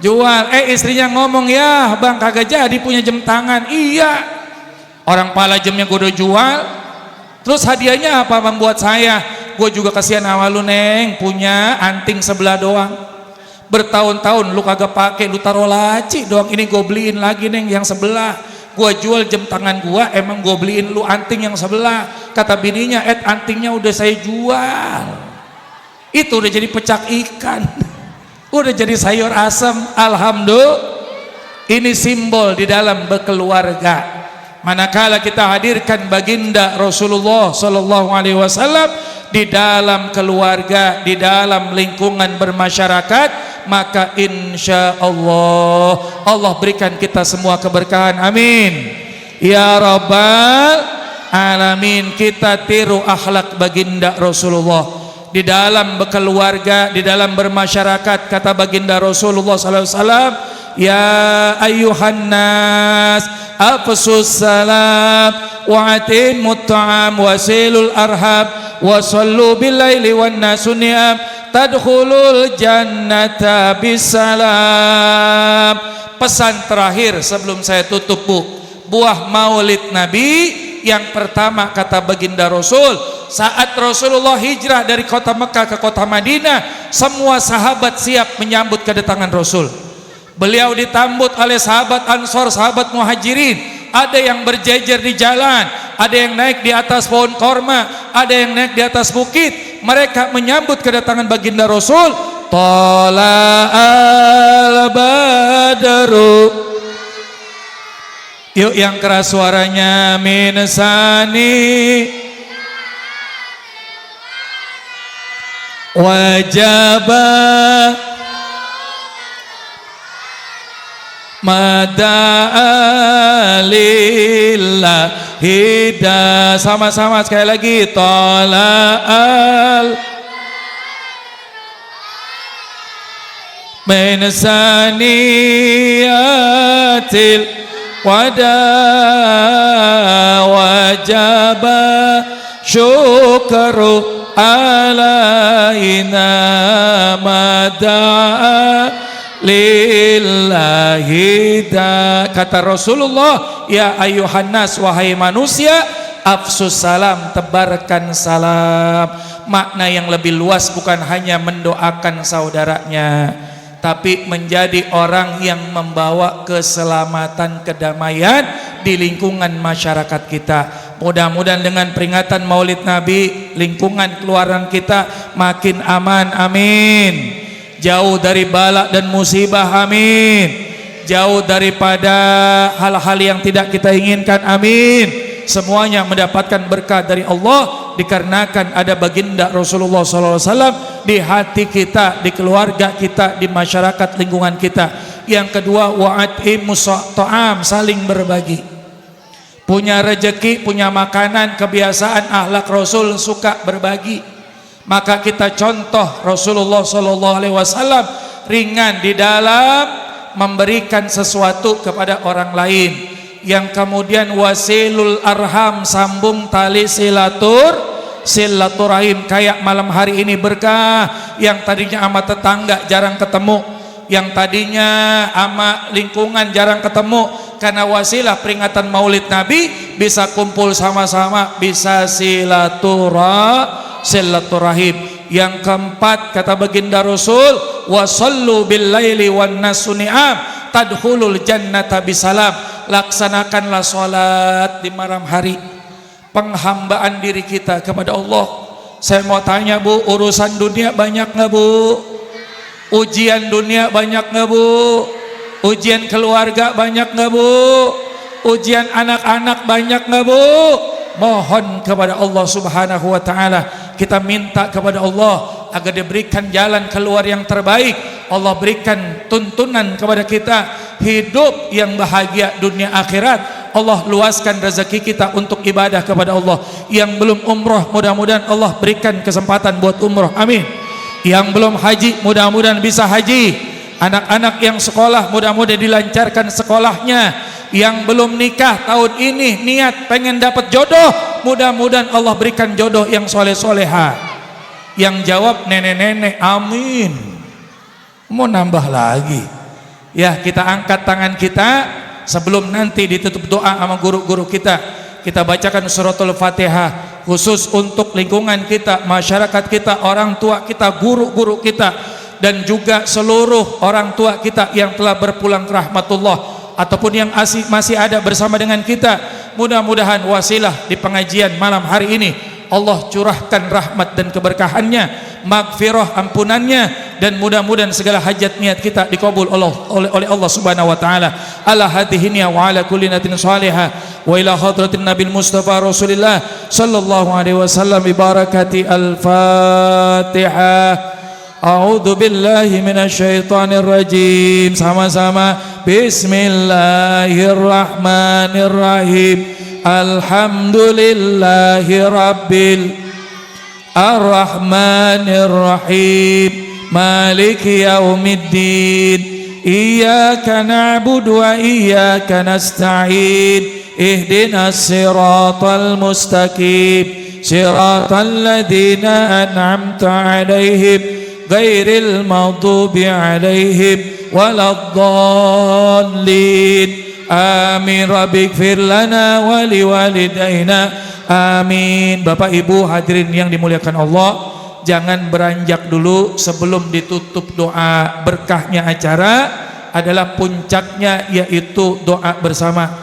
jual. Istrinya ngomong, ya bang kagak jadi punya jam tangan. Iya, orang pala jamnya gue udah jual. Terus hadiahnya apa bang buat saya? Gue juga kasihan sama lu Neng, punya anting sebelah doang, bertahun-tahun lu kagak pakai, lu taruh laci doang. Ini gue beliin lagi Neng yang sebelah. Gue jual jam tangan gue, emang gue beliin lu anting yang sebelah. Kata bininya, antingnya udah saya jual. Itu udah jadi pecak ikan. Udah jadi sayur asam. Alhamdulillah. Ini simbol di dalam berkeluarga. Manakala kita hadirkan baginda Rasulullah sallallahu alaihi wasallam di dalam keluarga, di dalam lingkungan bermasyarakat, maka insya Allah Allah berikan kita semua keberkahan. Amin ya rabbal alamin. Kita tiru akhlak baginda Rasulullah di dalam berkeluarga, di dalam bermasyarakat. Kata baginda Rasulullah SAW, ya ayyuhan nas afsus salam wa atimut ta'am wasilul arham wa sallu bil laili wan nasu niyam tadkhulul jannata bisalam. Pesan terakhir sebelum saya tutup, Bu, buah maulid Nabi yang pertama, kata baginda Rasul, saat Rasulullah hijrah dari kota Mekah ke kota Madinah, semua sahabat siap menyambut kedatangan Rasul. Beliau ditambut oleh sahabat Ansor, sahabat Muhajirin. Ada yang berjejer di jalan, ada yang naik di atas pohon korma, ada yang naik di atas bukit. Mereka menyambut kedatangan baginda Rasul. Tala'al badru. Yuk yang keras suaranya, min sani wajaba mada'alillahi da. Sama-sama sekali lagi, tala'al min saniyatil wada wajaba syukru alaina mada'a lillahi da. Kata Rasulullah, ya ayuhan nas, wahai manusia, afsus salam, tebarkan salam. Makna yang lebih luas bukan hanya mendoakan saudaranya, tapi menjadi orang yang membawa keselamatan, kedamaian di lingkungan masyarakat kita. Mudah-mudahan dengan peringatan Maulid Nabi, lingkungan keluarga kita makin aman, amin. Jauh dari bala dan musibah, amin. Jauh daripada hal-hal yang tidak kita inginkan, amin. Semuanya mendapatkan berkah dari Allah dikarenakan ada baginda Rasulullah SAW di hati kita, di keluarga kita, di masyarakat lingkungan kita. Yang kedua, wa'atimus ta'am, saling berbagi. Punya rezeki, punya makanan, kebiasaan akhlak Rasul suka berbagi. Maka kita contoh Rasulullah SAW ringan di dalam memberikan sesuatu kepada orang lain. Yang kemudian wasilul arham, sambung tali silaturahim. Kayak malam hari ini berkah, yang tadinya sama tetangga jarang ketemu, yang tadinya ama lingkungan jarang ketemu, karena wasilah peringatan Maulid Nabi bisa kumpul sama-sama, bisa silaturahim. Yang keempat kata baginda Rasul, wasallu bil laili wan nasu ni'am tadkhulul jannata bisalam. Laksanakanlah salat di malam hari, penghambaan diri kita kepada Allah. Saya mau tanya Bu, urusan dunia banyak nggak Bu? Ujian dunia banyak nggak Bu? Ujian keluarga banyak nggak Bu? Ujian anak-anak banyak nggak Bu? Mohon kepada Allah Subhanahu wa ta'ala, kita minta kepada Allah agar diberikan jalan keluar yang terbaik. Allah berikan tuntunan kepada kita hidup yang bahagia dunia akhirat. Allah luaskan rezeki kita untuk ibadah kepada Allah. Yang belum umroh, mudah-mudahan Allah berikan kesempatan buat umroh, amin. Yang belum haji, mudah-mudahan bisa haji. Anak-anak yang sekolah, mudah-mudahan dilancarkan sekolahnya. Yang belum nikah tahun ini niat pengen dapat jodoh, mudah-mudahan Allah berikan jodoh yang soleh-soleha. Yang jawab nenek-nenek, amin. Mau nambah lagi ya, kita angkat tangan kita sebelum nanti ditutup doa sama guru-guru kita. Kita bacakan suratul Fatihah khusus untuk lingkungan kita, masyarakat kita, orang tua kita, guru-guru kita, dan juga seluruh orang tua kita yang telah berpulang ke rahmatullah ataupun yang masih ada bersama dengan kita. Mudah-mudahan wasilah di pengajian malam hari ini Allah curahkan rahmat dan keberkahannya, maghfirah ampunannya, dan mudah-mudahan segala hajat niat kita dikabul oleh Allah Subhanahu wa taala. Ala hadhihi wa ala kulli natin salihah wa ila hadratin nabil mustafa rasulillah sallallahu alaihi wasallam bi barakati al-Fatihah. A'udzu billahi minasyaitonir rajim. Sama-sama bismillahirrahmanirrahim. Alhamdulillahi rabbil arrahmanirrahim. Maliki yaumiddin. Iyyaka na'budu wa iyyaka nasta'in. Ihdinas siratal mustaqim. Siratal ladzina an'amta 'alaihim ghairil maghdubi 'alaihim waladdallin. Amin. Rabbighfir lana wa liwalidayna. Amin. Bapak Ibu hadirin yang dimuliakan Allah, jangan beranjak dulu sebelum ditutup doa. Berkahnya acara adalah puncaknya yaitu doa bersama.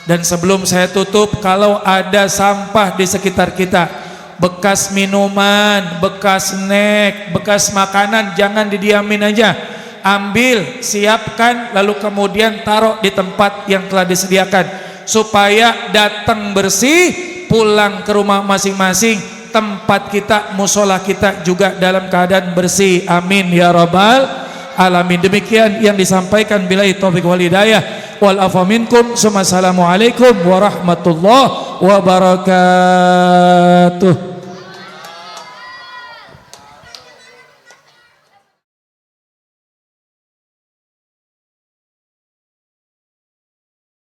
Dan sebelum saya tutup, kalau ada sampah di sekitar kita, bekas minuman, bekas snack, bekas makanan, jangan didiamin aja. Ambil, siapkan, lalu kemudian taruh di tempat yang telah disediakan, supaya datang bersih, pulang ke rumah masing-masing, tempat kita, musola kita juga dalam keadaan bersih. Amin ya rabbal alamin. Demikian yang disampaikan, billahi taufiq wal hidayah wal afa minkum. Assalamualaikum warahmatullahi wabarakatuh.